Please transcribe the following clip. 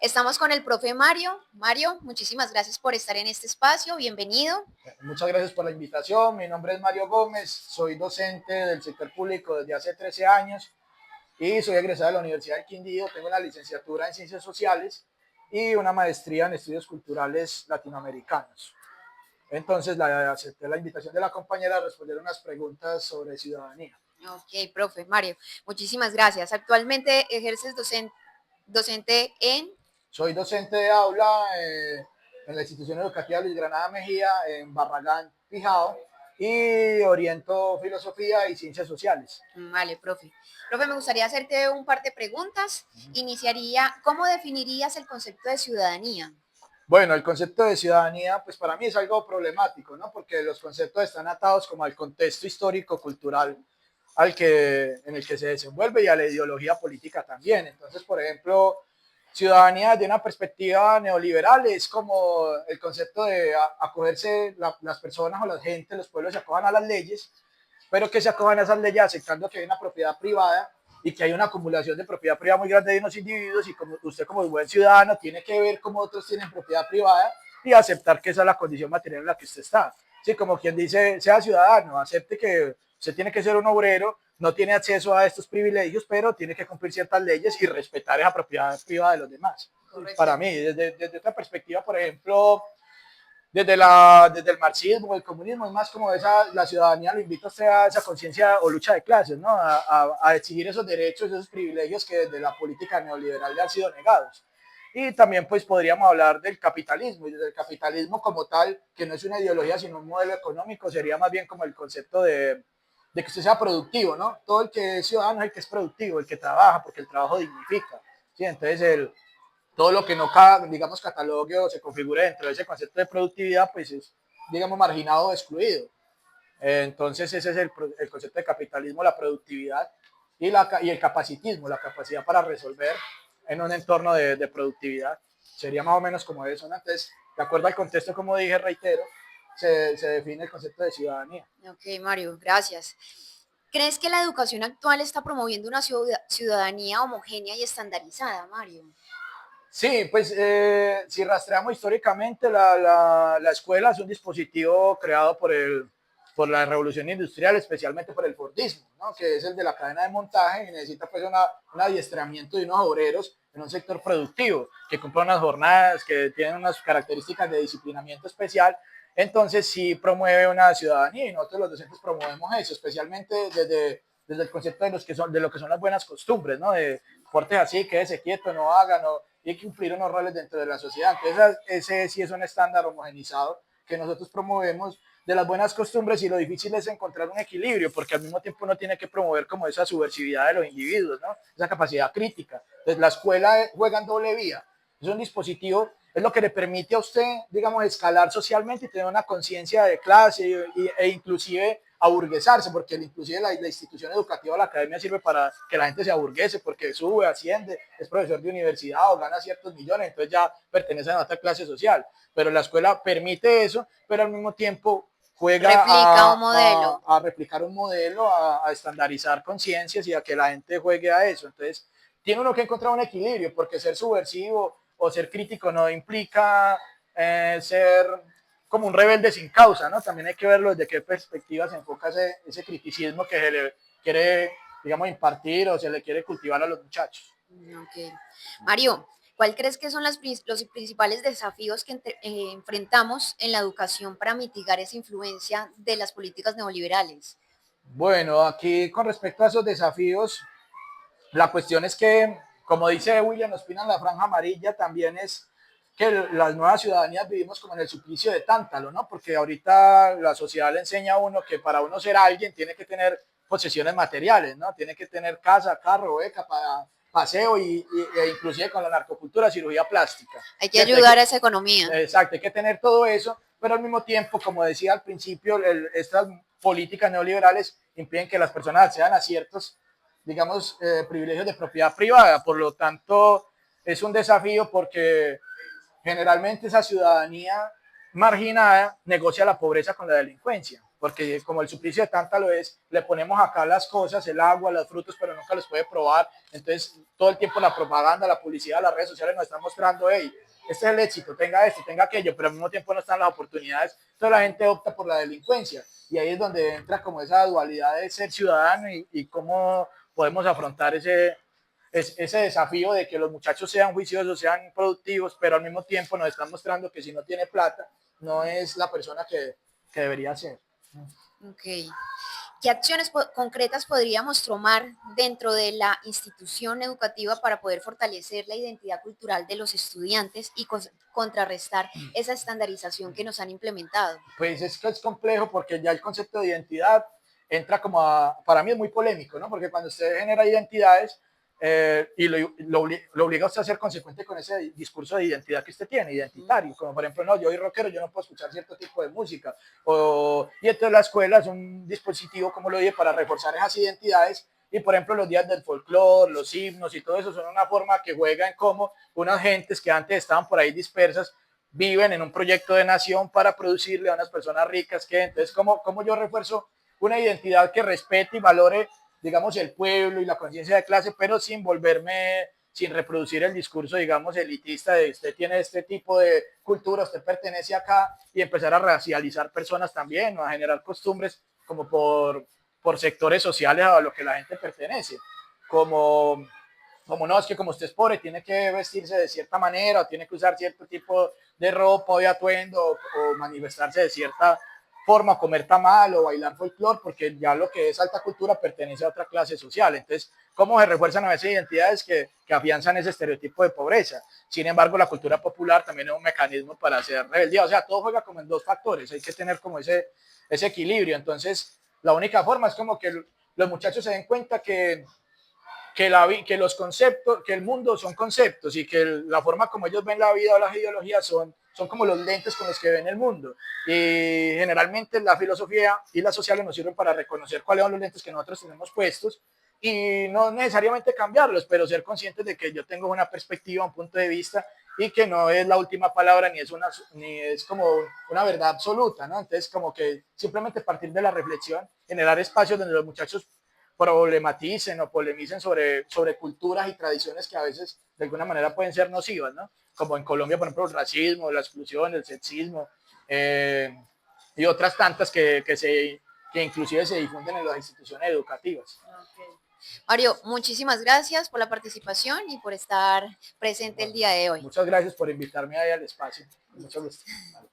Estamos con el profe Mario. Mario, muchísimas gracias por estar en este espacio. Bienvenido. Muchas gracias por la invitación. Mi nombre es Mario Gómez, soy docente del sector público desde hace 13 años y soy egresado de la Universidad del Quindío. Tengo una licenciatura en Ciencias Sociales y una maestría en Estudios Culturales Latinoamericanos. Entonces, acepté la invitación de la compañera a responder unas preguntas sobre ciudadanía. Ok, profe Mario, muchísimas gracias. Actualmente ejerces docente en... Soy docente de aula en la institución educativa Luis Granada Mejía, en Barragán, Pijao, y oriento filosofía y ciencias sociales. Vale, profe. Profe, me gustaría hacerte un par de preguntas. Iniciaría, ¿cómo definirías el concepto de ciudadanía? Bueno, el concepto de ciudadanía, pues para mí es algo problemático, ¿no? Porque los conceptos están atados como al contexto histórico, cultural, en el que se desenvuelve y a la ideología política también. Entonces, por ejemplo, ciudadanía de una perspectiva neoliberal es como el concepto de acogerse las personas o la gente, los pueblos se acojan a las leyes, pero que se acojan a esas leyes aceptando que hay una propiedad privada y que hay una acumulación de propiedad privada muy grande de unos individuos y como usted como buen ciudadano tiene que ver cómo otros tienen propiedad privada y aceptar que esa es la condición material en la que usted está. Sí, como quien dice, sea ciudadano, acepte que usted tiene que ser un obrero, no tiene acceso a estos privilegios, pero tiene que cumplir ciertas leyes y respetar esa propiedad privada de los demás. Correcto. Para mí, desde otra perspectiva, por ejemplo, desde el marxismo, el comunismo, es más como la ciudadanía lo invita a usted a esa conciencia o lucha de clases, ¿no? A exigir esos derechos, esos privilegios que desde la política neoliberal le han sido negados. Y también pues podríamos hablar del capitalismo, y desde el capitalismo como tal, que no es una ideología sino un modelo económico, sería más bien como el concepto de que usted sea productivo, ¿no? Todo el que es ciudadano es el que es productivo, el que trabaja, porque el trabajo dignifica, ¿sí? Entonces todo lo que no, digamos, catalogue o se configure dentro de ese concepto de productividad, pues es, digamos, marginado o excluido. Entonces ese es el concepto de capitalismo, la productividad y el capacitismo, la capacidad para resolver en un entorno de productividad. Sería más o menos como eso, ¿no? Entonces, de acuerdo al contexto, como dije, reitero, se define el concepto de ciudadanía. Ok, Mario, gracias. ¿Crees que la educación actual está promoviendo una ciudadanía homogénea y estandarizada, Mario? Sí, pues si rastreamos históricamente, la escuela es un dispositivo creado por la revolución industrial, especialmente por el Fordismo, ¿no? Que es el de la cadena de montaje y necesita pues un adiestramiento de unos obreros en un sector productivo, que cumplan unas jornadas, que tienen unas características de disciplinamiento especial. Entonces sí promueve una ciudadanía y nosotros los docentes promovemos eso, especialmente desde el concepto de lo que son las buenas costumbres, ¿no? De portes así, quédese quieto, no haga, no, y hay que cumplir unos roles dentro de la sociedad. Entonces, ese sí es un estándar homogenizado que nosotros promovemos de las buenas costumbres y lo difícil es encontrar un equilibrio, porque al mismo tiempo uno tiene que promover como esa subversividad de los individuos, ¿no? Esa capacidad crítica. Entonces, la escuela juega en doble vía. Es un dispositivo, es lo que le permite a usted, digamos, escalar socialmente y tener una conciencia de clase e inclusive aburguesarse, porque inclusive la institución educativa, la academia sirve para que la gente se aburguese, porque sube, asciende, es profesor de universidad o gana ciertos millones, entonces ya pertenece a otra clase social. Pero la escuela permite eso, pero al mismo tiempo juega Replica un modelo. a replicar un modelo, a estandarizar conciencias y a que la gente juegue a eso. Entonces, tiene uno que encontrar un equilibrio, porque ser subversivo o ser crítico no implica ser como un rebelde sin causa, ¿no? También hay que verlo desde qué perspectiva se enfoca ese criticismo que se le quiere, digamos, impartir o se le quiere cultivar a los muchachos. Ok. Mario, ¿cuál crees que son los principales desafíos que enfrentamos en la educación para mitigar esa influencia de las políticas neoliberales? Bueno, aquí con respecto a esos desafíos, la cuestión es que, como dice William Ospina en La Franja Amarilla, también es que las nuevas ciudadanías vivimos como en el suplicio de Tántalo, ¿no? Porque ahorita la sociedad le enseña a uno que para uno ser alguien tiene que tener posesiones materiales, ¿no? Tiene que tener casa, carro, beca, paseo e inclusive con la narcocultura, cirugía plástica. Hay que ¿Cierto? ayudar a esa economía. Exacto, hay que tener todo eso, pero al mismo tiempo, como decía al principio, estas políticas neoliberales impiden que las personas accedan a ciertos, digamos, privilegios de propiedad privada. Por lo tanto, es un desafío porque generalmente esa ciudadanía marginada negocia la pobreza con la delincuencia. porque como el suplicio de Tántalo es, le ponemos acá las cosas, el agua, los frutos, pero nunca los puede probar, entonces todo el tiempo la propaganda, la publicidad, las redes sociales nos están mostrando, hey, este es el éxito, tenga esto, tenga aquello, pero al mismo tiempo no están las oportunidades, entonces la gente opta por la delincuencia, y ahí es donde entra como esa dualidad de ser ciudadano y cómo podemos afrontar ese desafío de que los muchachos sean juiciosos, sean productivos, pero al mismo tiempo nos están mostrando que si no tiene plata, no es la persona que debería ser. Ok. ¿Qué acciones concretas podríamos tomar dentro de la institución educativa para poder fortalecer la identidad cultural de los estudiantes y contrarrestar esa estandarización que nos han implementado? Pues es que es complejo porque ya el concepto de identidad entra como para mí es muy polémico, ¿no? Porque cuando usted genera identidades y lo obliga a usted a ser consecuente con ese discurso de identidad que usted tiene, identitario, como por ejemplo, no, yo soy rockero, yo no puedo escuchar cierto tipo de música, y entonces la escuela es un dispositivo, como lo dije, para reforzar esas identidades, y por ejemplo los días del folclore, los himnos y todo eso son una forma que juega en cómo unas gentes que antes estaban por ahí dispersas viven en un proyecto de nación para producirle a unas personas ricas que entonces cómo yo refuerzo una identidad que respete y valore digamos el pueblo y la conciencia de clase pero sin reproducir el discurso digamos elitista de usted tiene este tipo de cultura, usted pertenece acá y empezar a racializar personas también o a generar costumbres como por sectores sociales a los que la gente pertenece como como no, es que como usted es pobre, tiene que vestirse de cierta manera, o tiene que usar cierto tipo de ropa o de atuendo, o manifestarse de cierta forma, comer tamal o bailar folclore, porque ya lo que es alta cultura pertenece a otra clase social. Entonces, ¿cómo se refuerzan a veces identidades que afianzan ese estereotipo de pobreza? Sin embargo, la cultura popular también es un mecanismo para hacer rebeldía. O sea, todo juega como en dos factores. Hay que tener como ese equilibrio. Entonces, la única forma es como que los muchachos se den cuenta que los conceptos, que el mundo son conceptos y que la forma como ellos ven la vida o las ideologías son como los lentes con los que ven el mundo. Y generalmente la filosofía y las sociales nos sirven para reconocer cuáles son los lentes que nosotros tenemos puestos y no necesariamente cambiarlos, pero ser conscientes de que yo tengo una perspectiva, un punto de vista y que no es la última palabra ni es como una verdad absoluta, ¿no? Entonces como que simplemente partir de la reflexión, generar espacios donde los muchachos problematicen o polemicen sobre culturas y tradiciones que a veces de alguna manera pueden ser nocivas, ¿no? Como en Colombia, por ejemplo, el racismo, la exclusión, el sexismo y otras tantas que inclusive se difunden en las instituciones educativas. Okay. Mario, muchísimas gracias por la participación y por estar presente el Bueno, día de hoy. muchas gracias por invitarme ahí al espacio. Mucho gusto. Vale.